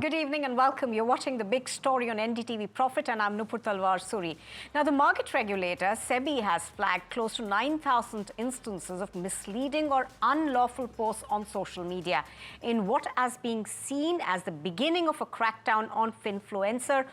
Good evening and welcome. You're watching The Big Story on NDTV Profit and I'm Nupur Talwar Suri. Now, the market regulator, SEBI, has flagged close to 9,000 instances of misleading or unlawful posts on social media in what is being seen as the beginning of a crackdown on Finfluencer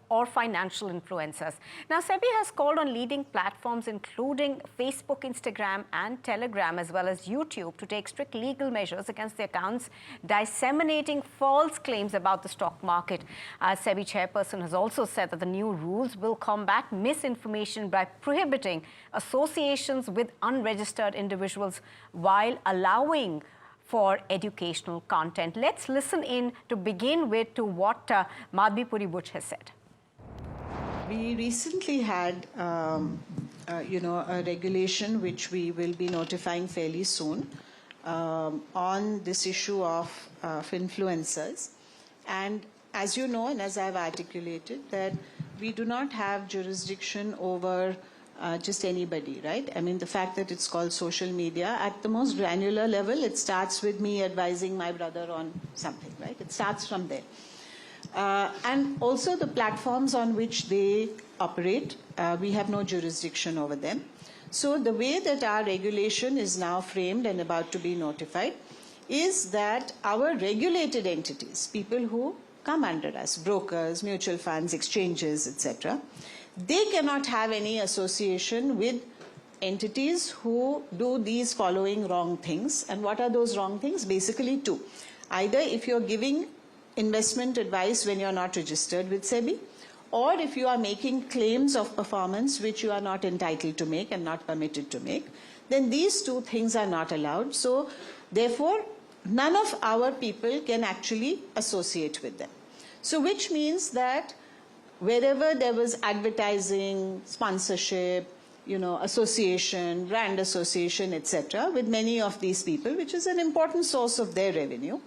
or financial influencers. Now, SEBI has called on leading platforms including Facebook, Instagram and Telegram as well as YouTube to take strict legal measures against the accounts disseminating false claims about the stock market. SEBI chairperson has also said that the new rules will combat misinformation by prohibiting associations with unregistered individuals while allowing for educational content. Let's listen in to begin with to what Madhvi Puri Buch has said. We recently had, a regulation which we will be notifying fairly soon on this issue of Finfluencers. And as you know, and as I've articulated, that we do not have jurisdiction over just anybody, right? I mean, the fact that it's called social media, at the most granular level, it starts with me advising my brother on something, right? It starts from there. And also the platforms on which they operate, we have no jurisdiction over them. So the way that our regulation is now framed and about to be notified is that our regulated entities, people who come under us, brokers, mutual funds, exchanges, etc., they cannot have any association with entities who do these following wrong things. And what are those wrong things? Basically two. Either if you're giving investment advice when you're not registered with SEBI, or if you are making claims of performance which you are not entitled to make and not permitted to make, then these two things are not allowed. So therefore, none of our people can actually associate with them. So which means that wherever there was advertising, sponsorship, association, brand association, etc., with many of these people, which is an important source of their revenue,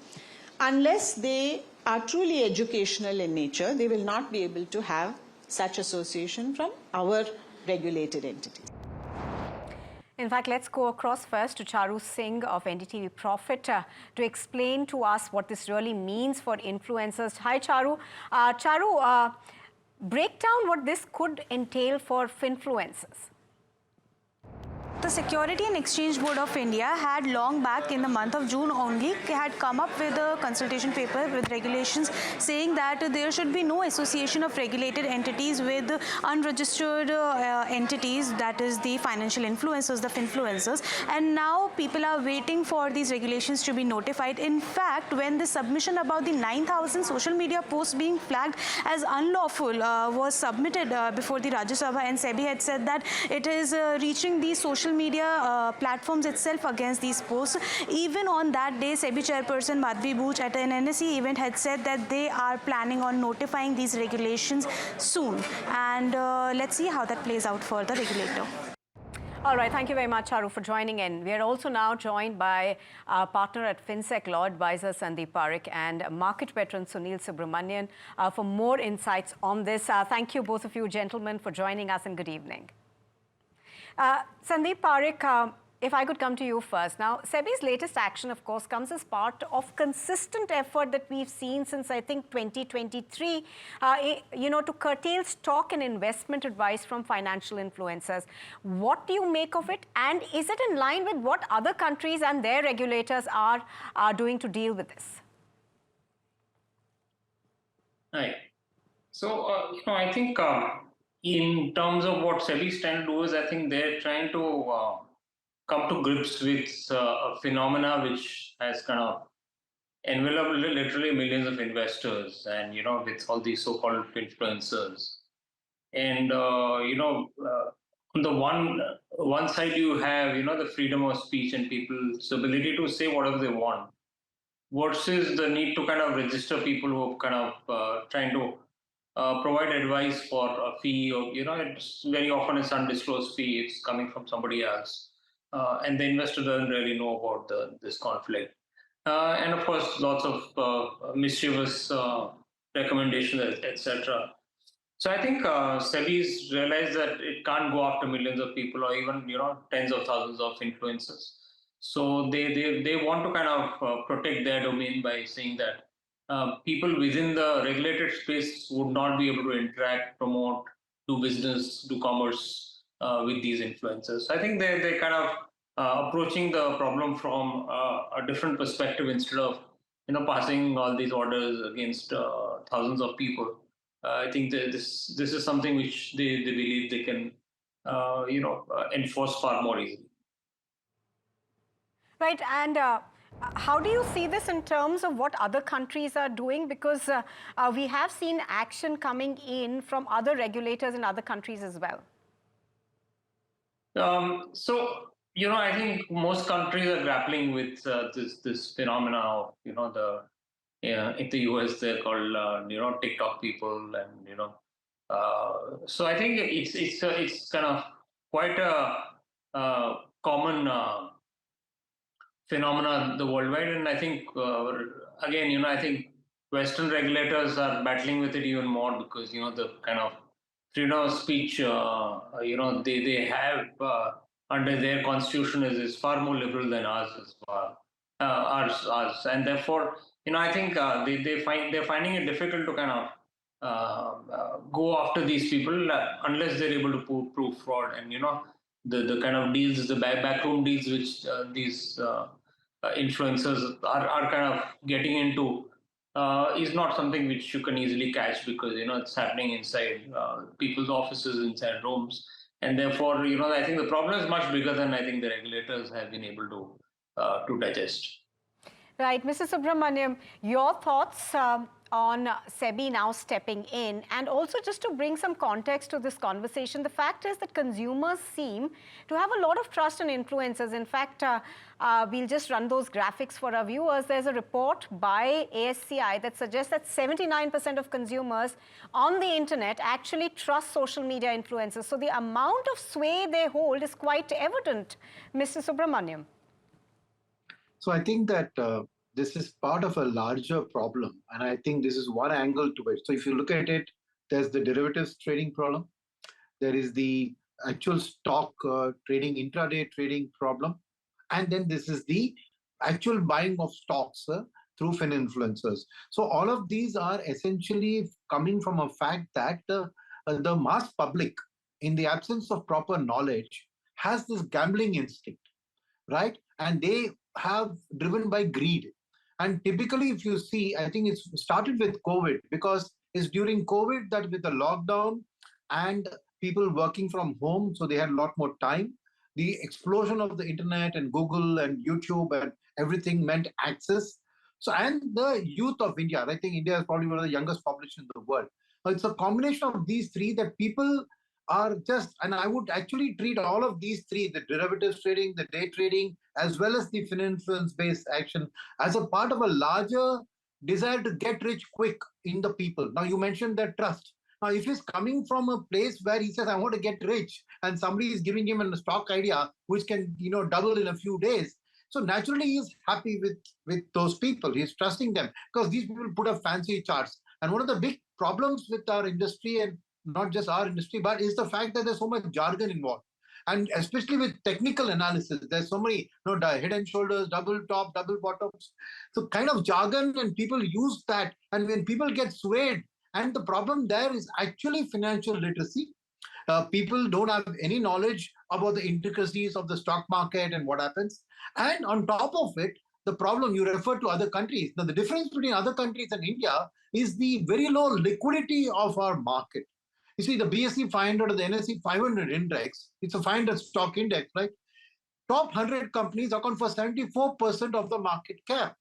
unless they are truly educational in nature, they will not be able to have such association from our regulated entities. In fact, let's go across first to Charu Singh of NDTV Profit to explain to us what this really means for influencers. Hi, Charu. Charu, break down what this could entail for Finfluencers. The Security and Exchange Board of India had long back in the month of June only had come up with a consultation paper with regulations saying that there should be no association of regulated entities with unregistered entities, that is the financial influencers, the Finfluencers. And now people are waiting for these regulations to be notified. In fact, when the submission about the 9,000 social media posts being flagged as unlawful was submitted before the Rajya Sabha, and SEBI had said that it is reaching the social media platforms itself against these posts. Even on that day, SEBI chairperson Madhvi Buch at an NSE event had said that they are planning on notifying these regulations soon. And let's see how that plays out for the regulator. All right, thank you very much, Charu, for joining in. We are also now joined by our partner at Finsec, law advisor Sandeep Parekh, and market veteran Sunil Subramanian for more insights on this. Thank you, both of you gentlemen, for joining us, and good evening. Sandeep Parekh, if I could come to you first. Now, SEBI's latest action, of course, comes as part of consistent effort that we've seen since, I think, 2023, to curtail stock and investment advice from financial influencers. What do you make of it? And is it in line with what other countries and their regulators are doing to deal with this? Right. So, I think in terms of what SEBI is trying to do is, I think they're trying to come to grips with a phenomena which has kind of enveloped literally millions of investors, and with all these so-called influencers. And on the one side you have the freedom of speech and people's ability to say whatever they want, versus the need to kind of register people who are kind of trying to provide advice for a fee, or it's very often it's undisclosed fee. It's coming from somebody else, and the investor doesn't really know about this conflict. And of course, lots of mischievous recommendations, etc. So I think SEBI's realized that it can't go after millions of people or even tens of thousands of influencers. So they want to kind of protect their domain by saying that people within the regulated space would not be able to interact, promote, do business, do commerce with these influencers. I think they're kind of approaching the problem from a different perspective instead of passing all these orders against thousands of people. I think that this is something which they believe they can enforce far more easily. Right, and how do you see this in terms of what other countries are doing? Because we have seen action coming in from other regulators in other countries as well. I think most countries are grappling with this phenomena of in the US they're called TikTok people, and so I think it's kind of quite a common phenomena the worldwide, and I think again I think Western regulators are battling with it even more because the kind of freedom of speech they have under their constitution is far more liberal than ours as well, ours, and therefore I think they're finding it difficult to kind of go after these people unless they're able to prove fraud, and the kind of deals, the backroom deals which these influencers are kind of getting into is not something which you can easily catch because it's happening inside people's offices, inside rooms, and therefore I think the problem is much bigger than I think the regulators have been able to digest. Right, Mr. Subramanian, your thoughts on SEBI now stepping in, and also just to bring some context to this conversation, the fact is that consumers seem to have a lot of trust in influencers. In fact, we'll just run those graphics for our viewers. There's a report by ASCI that suggests that 79% of consumers on the internet actually trust social media influencers. So the amount of sway they hold is quite evident, Mr. Subramanian. So I think that this is part of a larger problem, and I think this is one angle to it. So if you look at it, there's the derivatives trading problem, there is the actual stock trading, intraday trading problem, and then this is the actual buying of stocks through Finfluencers. So all of these are essentially coming from a fact that the mass public, in the absence of proper knowledge, has this gambling instinct, right? And they have driven by greed. And typically, if you see, I think it's started with COVID, because it's during COVID that with the lockdown and people working from home, so they had a lot more time, the explosion of the internet and Google and YouTube and everything meant access. So, and the youth of India, I think India is probably one of the youngest populations in the world. It's a combination of these three that people are just, and I would actually treat all of these three, the derivatives trading, the day trading, as well as the Finfluence-based action, as a part of a larger desire to get rich quick in the people. Now, you mentioned that trust. Now, if he's coming from a place where he says, I want to get rich, and somebody is giving him a stock idea, which can, double in a few days. So naturally, he's happy with those people. He's trusting them because these people put up fancy charts. And one of the big problems with our industry, and not just our industry, but is the fact that there's so much jargon involved. And especially with technical analysis, there's so many head and shoulders, double top, double bottoms. So kind of jargon, and people use that. And when people get swayed, and the problem there is actually financial literacy. People don't have any knowledge about the intricacies of the stock market and what happens. And on top of it, the problem, you refer to other countries. Now, the difference between other countries and India is the very low liquidity of our market. You see, the BSE 500 or the NSE 500 index, it's a 500 stock index, right? Top 100 companies account for 74% of the market cap.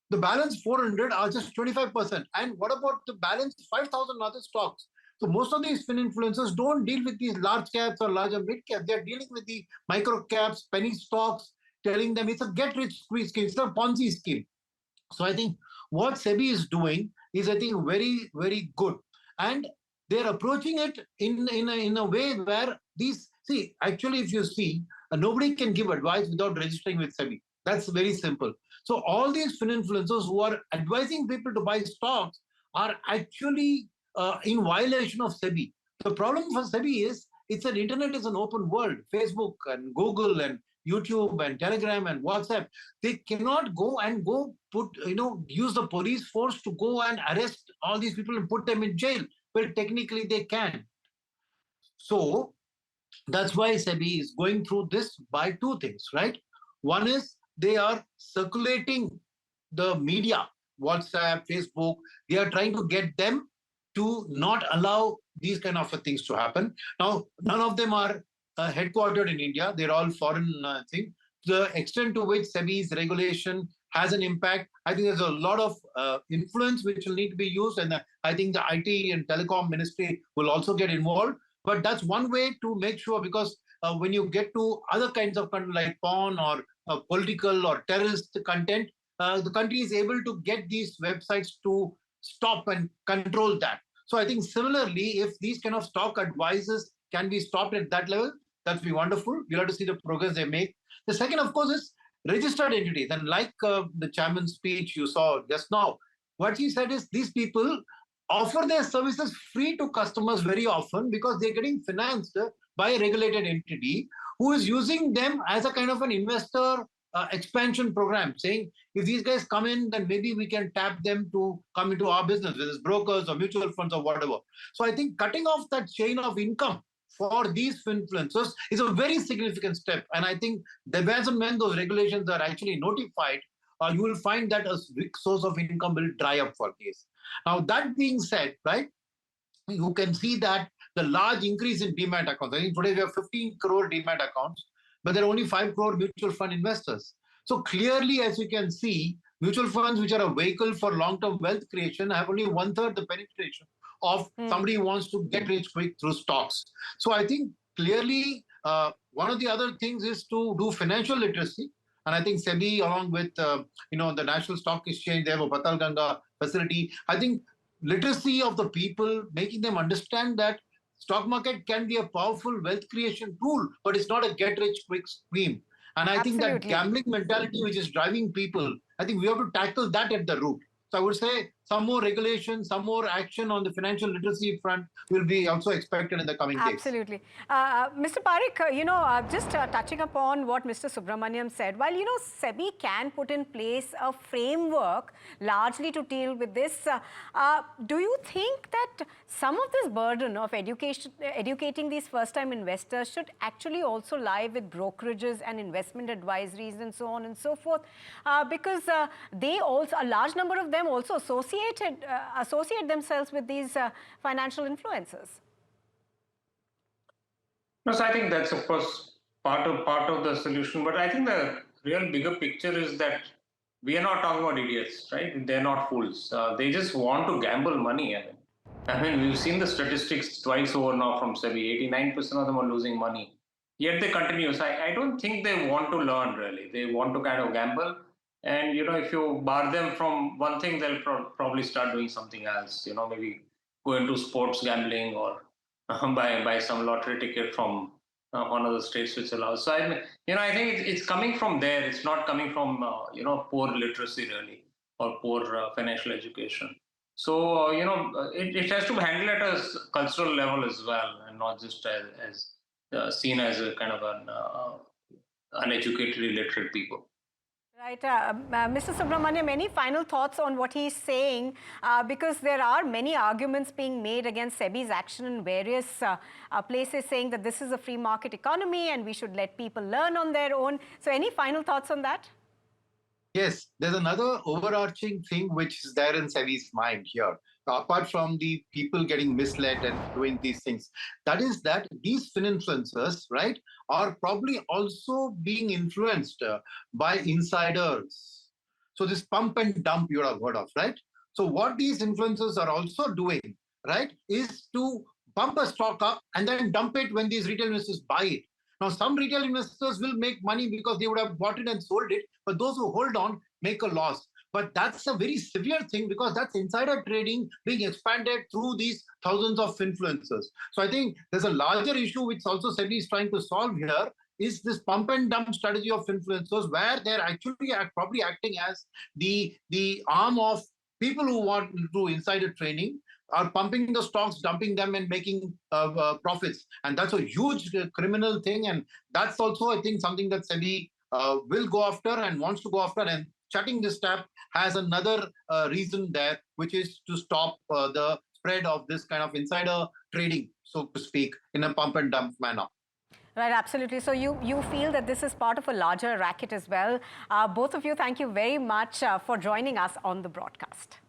The balance 400 are just 25%. And what about the balance 5,000 other stocks? So most of these Finfluencers don't deal with these large caps or larger mid caps. They're dealing with the micro caps, penny stocks, telling them it's a get rich quick scheme, it's a Ponzi scheme. So I think what SEBI is doing is, I think, very, very good. And they're approaching it in a way where these, see, actually, if you see, nobody can give advice without registering with SEBI. That's very simple. So all these Finfluencers who are advising people to buy stocks are actually in violation of SEBI. The problem for SEBI is, it's an internet is an open world. Facebook and Google and YouTube and Telegram and WhatsApp, they cannot use the police force to go and arrest all these people and put them in jail. Well, technically they can. So that's why SEBI is going through this by two things, right? One is they are circulating the media, WhatsApp, Facebook. They are trying to get them to not allow these kind of things to happen. Now, none of them are headquartered in India. They're all foreign thing. The extent to which SEBI's regulation has an impact, I think there's a lot of influence which will need to be used. And I think the IT and Telecom Ministry will also get involved. But that's one way to make sure, because when you get to other kinds of content like porn or political or terrorist content, the country is able to get these websites to stop and control that. So I think similarly, if these kind of stock advices can be stopped at that level, that'd be wonderful. We'll have to see the progress they make. The second, of course, is registered entities. And like the chairman's speech you saw just now, what he said is these people offer their services free to customers very often because they're getting financed by a regulated entity who is using them as a kind of an investor expansion program, saying if these guys come in, then maybe we can tap them to come into our business, whether it's brokers or mutual funds or whatever. So I think cutting off that chain of income for these influencers is a very significant step. And I think as and when those regulations are actually notified, you will find that a big source of income will dry up for these. Now, that being said, right, you can see that the large increase in demat accounts. I think today we have 15 crore demat accounts, but there are only 5 crore mutual fund investors. So clearly, as you can see, mutual funds, which are a vehicle for long-term wealth creation, have only 1/3 the penetration of somebody who wants to get rich quick through stocks. So I think clearly one of the other things is to do financial literacy. And I think SEBI, along with the National Stock Exchange, they have a Patal Ganga facility. I think literacy of the people, making them understand that stock market can be a powerful wealth creation tool, but it's not a get-rich-quick scheme. And I think that gambling mentality which is driving people, I think we have to tackle that at the root. So I would say some more regulation, some more action on the financial literacy front will be also expected in the coming days. Absolutely. Mr. Parekh, just touching upon what Mr. Subramanian said, while, SEBI can put in place a framework largely to deal with this, do you think that some of this burden of educating these first-time investors should actually also lie with brokerages and investment advisories and so on and so forth? Because they also, a large number of them also associate themselves with these financial influencers. No, so I think that's of course part of the solution. But I think the real bigger picture is that we are not talking about idiots, right? They're not fools. They just want to gamble money. I mean, we've seen the statistics twice over now from SEBI. 89% of them are losing money. Yet they continue. So I don't think they want to learn really. They want to kind of gamble. And, if you bar them from one thing, they'll probably start doing something else, maybe go into sports gambling or buy some lottery ticket from one of the states which allows. So, I think it's coming from there. It's not coming from, poor literacy really or poor financial education. So, it has to be handled at a cultural level as well and not just as seen as a kind of an uneducated, illiterate people. Right. Mr. Subramanian, any final thoughts on what he's saying? Because there are many arguments being made against SEBI's action in various places, saying that this is a free market economy and we should let people learn on their own. So any final thoughts on that? Yes, there's another overarching thing which is there in SEBI's mind here, apart from the people getting misled and doing these things. That is that these influencers, right, are probably also being influenced by insiders. So this pump and dump you have heard of, right? So what these influencers are also doing, right, is to pump a stock up and then dump it when these retail investors buy it. Now, some retail investors will make money because they would have bought it and sold it, but those who hold on make a loss. But that's a very severe thing because that's insider trading being expanded through these thousands of influencers. So I think there's a larger issue which also SEBI is trying to solve here is this pump and dump strategy of influencers where they're actually probably acting as the arm of people who want to do insider trading are pumping the stocks, dumping them and making profits. And that's a huge criminal thing. And that's also, I think, something that SEBI will go after and wants to go after. And shutting this tap has another reason there, which is to stop the spread of this kind of insider trading, so to speak, in a pump and dump manner. Right, absolutely. So you feel that this is part of a larger racket as well. Both of you, thank you very much for joining us on the broadcast.